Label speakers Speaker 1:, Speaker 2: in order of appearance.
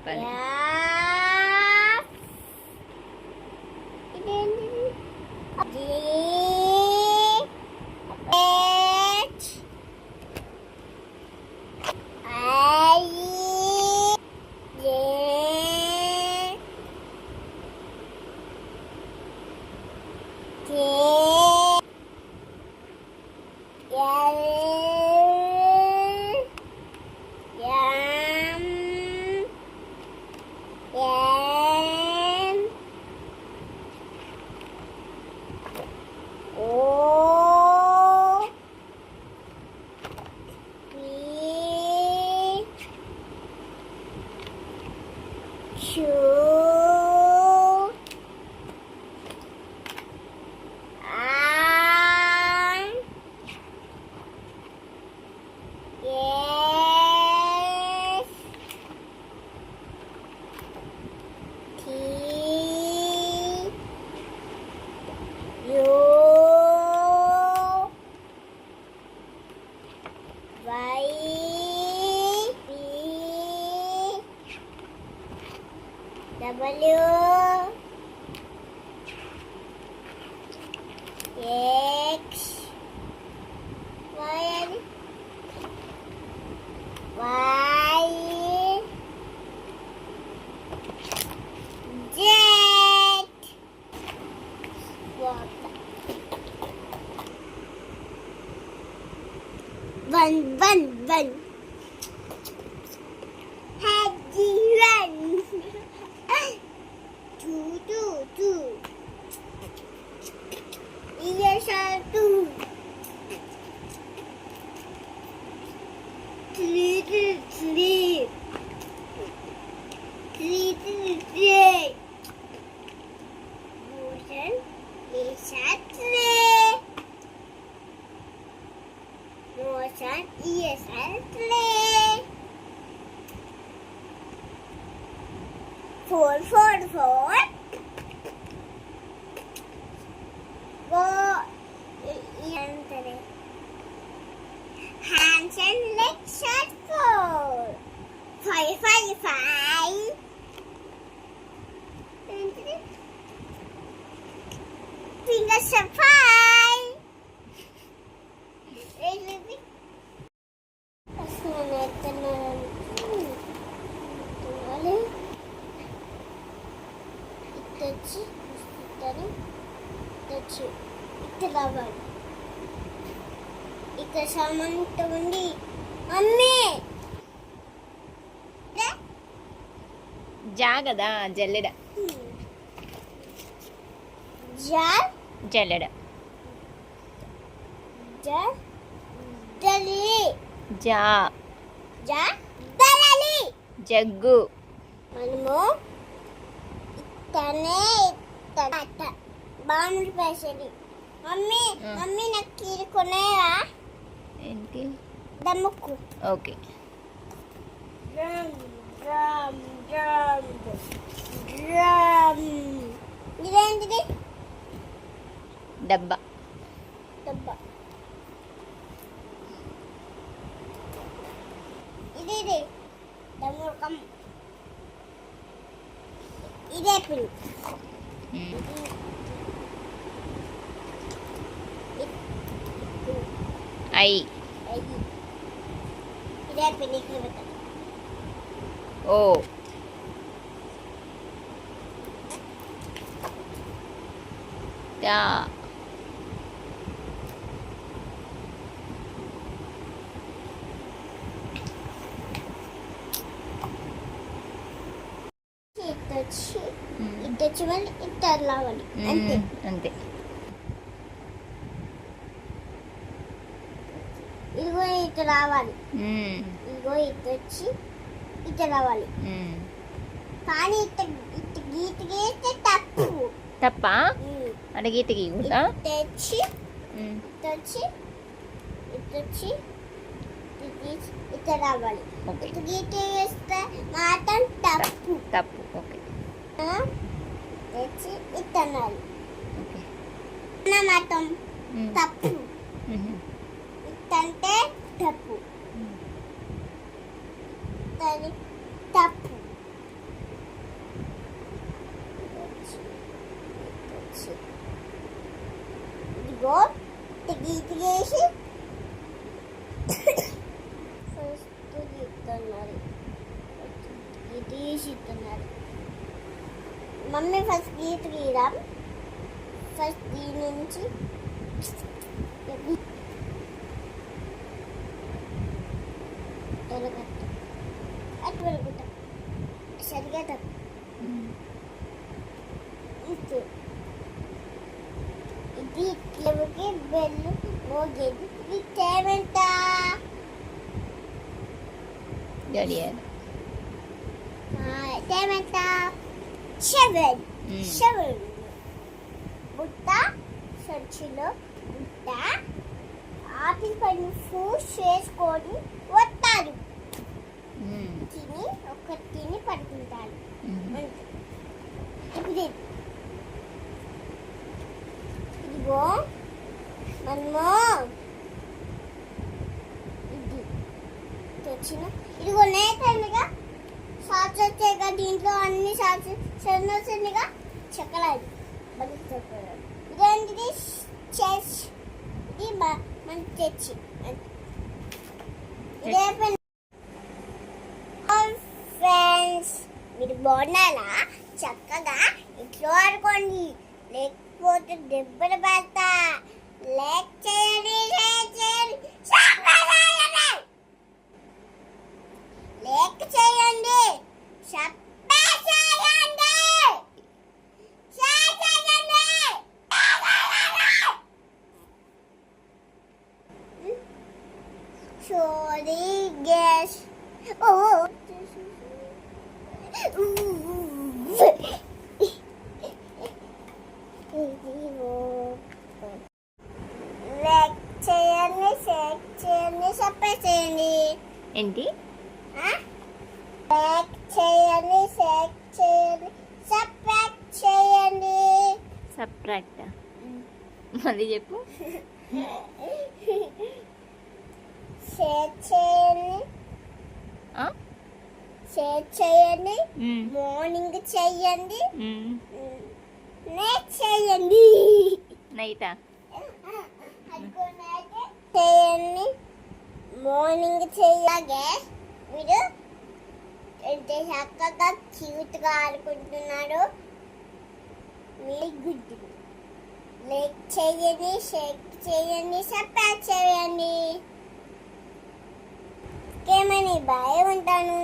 Speaker 1: One. Happy one. Two. Yes, two. Three. Motion is a three. Motion is a three. Four. Go in. Hands and legs are four. Five. Fingers are five. ఇక్కడ సామాన్ ఉంది mummy
Speaker 2: జాగదా జల్లెడ జల్లెడ jug
Speaker 1: మనము ఇతనే బాగుంది పేసేది mummy నాకు కీరు కొనేవా
Speaker 2: ఏంటి
Speaker 1: దమ్ముకు
Speaker 2: ఓకే
Speaker 1: డ్రమ్ ఇదేంటిది
Speaker 2: డబ్బా
Speaker 1: ఇది దమ్ముకం ఇదే పిన్
Speaker 2: ఐ
Speaker 1: ఇదే పిన్ ఇక్కడ పెట్టాలి
Speaker 2: ఓ టా ఇటు మళ్ళీ ఇటు రావాలి అంతే
Speaker 1: ఇదిగో ఇటు రావాలి ఇదిగో ఇటు వచ్చి ఇటు రావాలి కానీ ఇటు గీత గీస్తే
Speaker 2: తప్ప అంటే గీత గీయకూడదా
Speaker 1: తెచ్చి ఇటు రావాలి ఇటు గీత వేస్తే మాత్రం
Speaker 2: తప్పు ఓకే
Speaker 1: తెచ్చి ఇటు అనాలి మాత్రం తప్పు ఇట్టంటే తప్పు తప్పు గీసిస్తున్నారు. మమ్మీ ఫస్ట్ గీత గీరాం. ఫస్ట్ దీని నుంచి అటు వెలుగుతాం సరిగా తప్పు ఇది ఇట్లకి బెల్లు మోగేది. ఇది టైం ఎంత?
Speaker 2: గడియారం.
Speaker 1: టైం ఎంత? 7. బుట్ట సంచిలో బుట్ట ఆపిల్ పైన ఫూస్ చేసుకొని వస్తారు. తిని పడుకుంటారు. ఇప్పుడు ఇదిగో మనము ఇది తెచ్చిన ఇదిగో నేతగా సాస్ వచ్చాక దీంట్లో అన్ని సాస్ చిన్నగా చెక్కలాది ఇదేంటిది చెస్. ఇది మన తెచ్చి ఇదే ఫ్రెండ్స్ మీరు బాగున్నారా? చక్కగా ఇంట్లో ఆడుకోండి, లేకపోతే దెబ్బలు పడతా. లైక్ చేయండి, షేర్ చేయండి, సబ్స్క్రైబ్ చేయండి. లైక్ చేయండి, సబ్స్క్రైబ్ చేయండి, షేర్ చేయండి. Sorry guess. లైక్ చేయండి, షేర్ చేయండి, సబ్స్క్రైబ్ చేయండి.
Speaker 2: ఏంటి?
Speaker 1: లైక్ చేయండి, షేర్ చేయండి, సబ్స్క్రైబ్ చేయండి.
Speaker 2: సబ్ట్రాక్ట్. మళ్ళీ చెప్పు.
Speaker 1: షేర్ చేయండి,
Speaker 2: ఆ?
Speaker 1: షేర్ చేయండి, మార్నింగ్ చేయండి, నైట్ చేయండి.
Speaker 2: నైటా?
Speaker 1: చేయండి, మార్నింగ్ చేయగా మీరు ఎంత చక్కగా క్యూట్గా ఆడుకుంటున్నారు. Very good. లైక్ చేయండి, షేర్ చేయండి, సబ్స్క్రైబ్ చేయండి. ఏమని బాయ్ ఉంటాను.